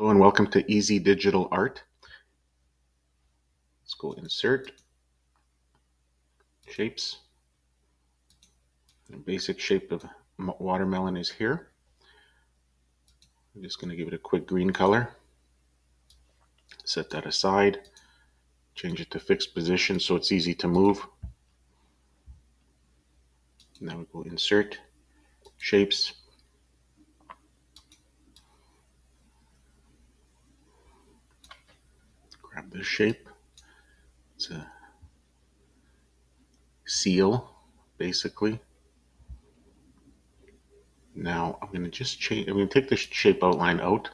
Hello and welcome to Easy Digital Art. Let's go insert, shapes. The basic shape of watermelon is here. I'm just going to give it a quick green color. Set that aside. Change it to fixed position so it's easy to move. Now we go insert, shapes. Grab this shape. It's a seal, basically. Now I'm going to just change. I'm going to take the shape outline out.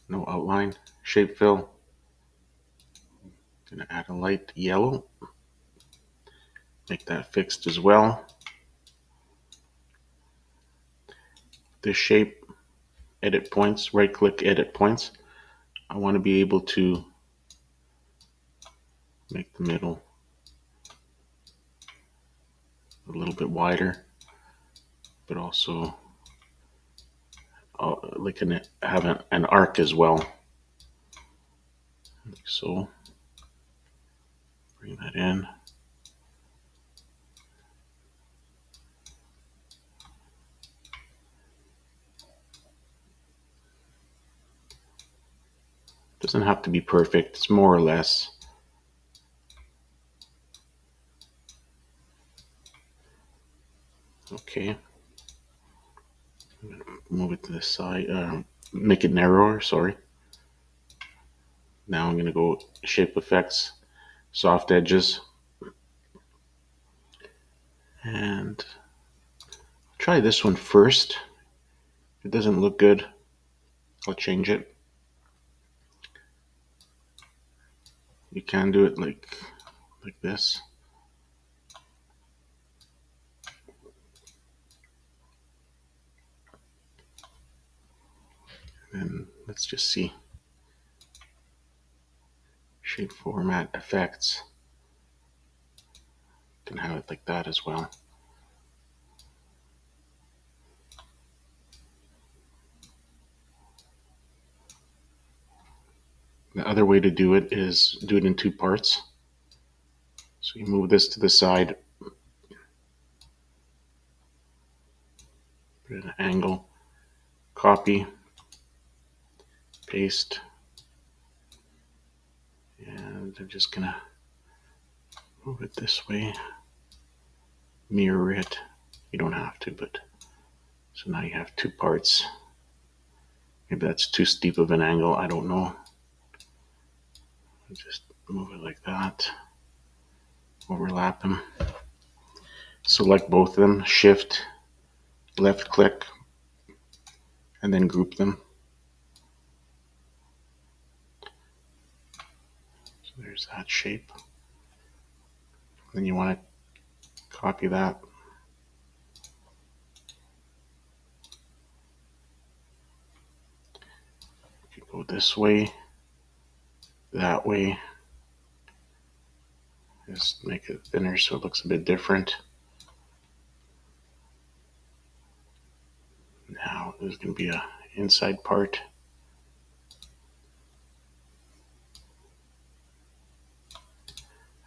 No outline. Shape fill. I'm going to add a light yellow. Make that fixed as well. This shape, edit points, right click, edit points. I want to be able to make the middle a little bit wider, but also like have an arc as well. Like so. Bring that in. Doesn't have to be perfect. It's more or less. Okay. I'm going to move it to the side. Make it narrower. Sorry. Now I'm going to go shape effects, soft edges, and try this one first. If it doesn't look good, I'll change it. You can do it like this. And let's just see. Shape format effects. You can have it like that as well. The other way to do it is do it in two parts. So you move this to the side, put an angle, copy, paste, and I'm just gonna move it this way, mirror it. You don't have to, but so now you have two parts. Maybe that's too steep of an angle, I don't know. Just move it like that, overlap them. Select both of them, shift, left click, and then group them. So there's that shape. Then you want to copy that. You go this way, that way. Just make it thinner so it looks a bit different. Now there's going to be a inside part.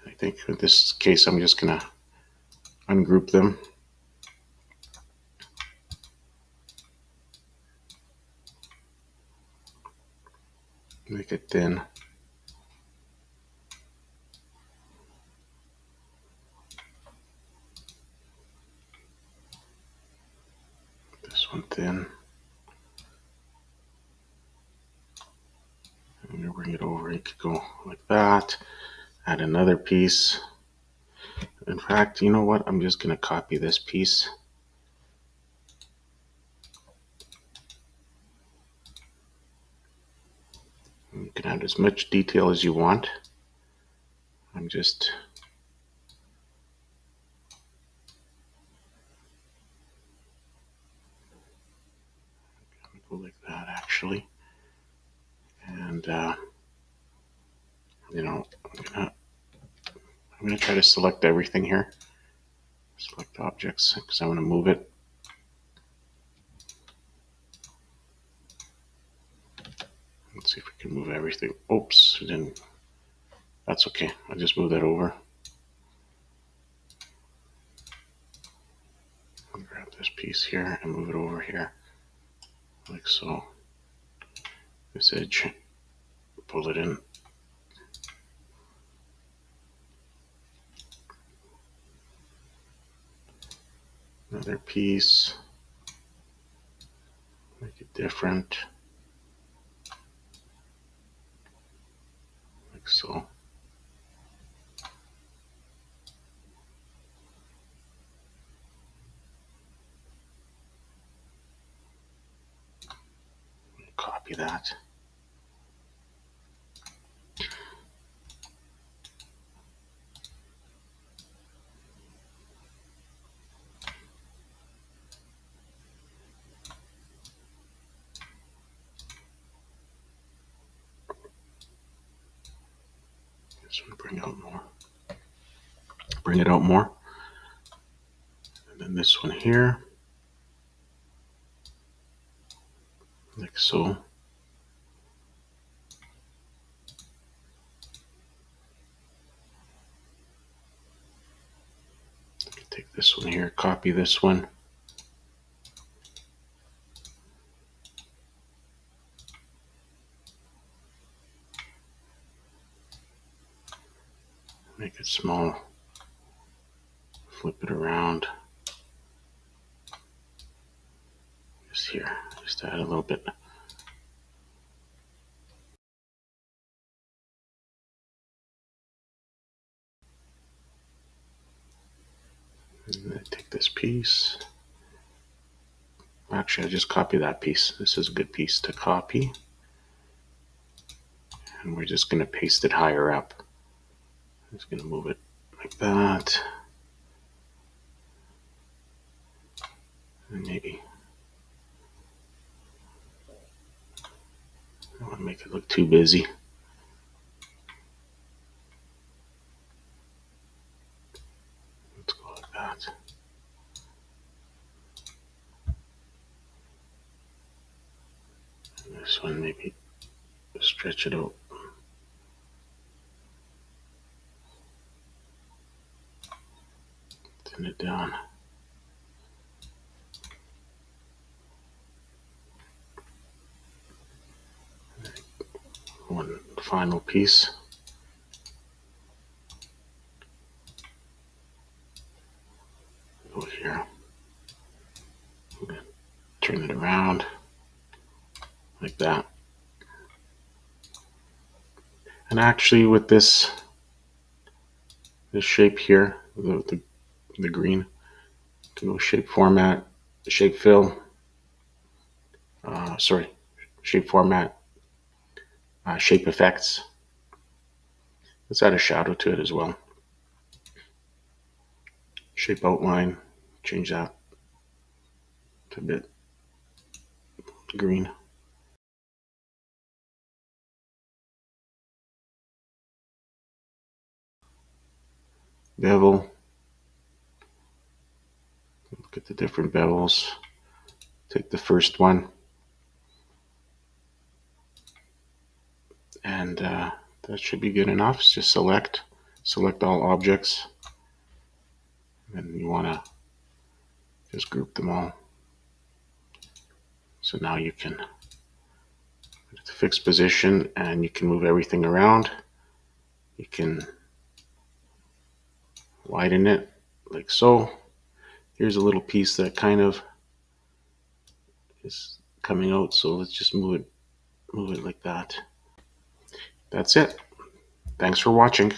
I think in this case I'm just going to ungroup them. Make it thin. This one thin. I'm going to bring it over. You could go like that. Add another piece. In fact, you know what? I'm just going to copy this piece. You can add as much detail as you want. I'm just going to go like that actually. And you know, I'm going to try to select everything here. Select objects because I want to move it. can move everything. Oops, didn't. That's okay. I'll just move that over. I'll grab this piece here and move it over here, like so. This edge, pull it in. Another piece, make it different, like so. Copy that. This one, bring out more. Bring it out more. And then this one here, like so. Take this one here, copy this one. Make it small. Flip it around. Just here, just add a little bit. And then take this piece. Actually, I just copy that piece. This is a good piece to copy. And we're just going to paste it higher up. I'm just going to move it like that. And maybe I don't want to make it look too busy. Let's go like that. And this one, maybe stretch it out. Thin it down. One final piece. Go here. Turn it around like that. And actually, with this shape here, the green, you can go shape format, shape fill. Shape format, shape effects. Let's add a shadow to it as well. Shape outline, change that to a bit green. Bevel. Look at the different bevels. Take the first one. And that should be good enough. Just select all objects. And you want to just group them all. So now you can put it to fixed position and you can move everything around. You can widen it like so. Here's a little piece that kind of is coming out, so let's just move it like that. That's it. Thanks for watching.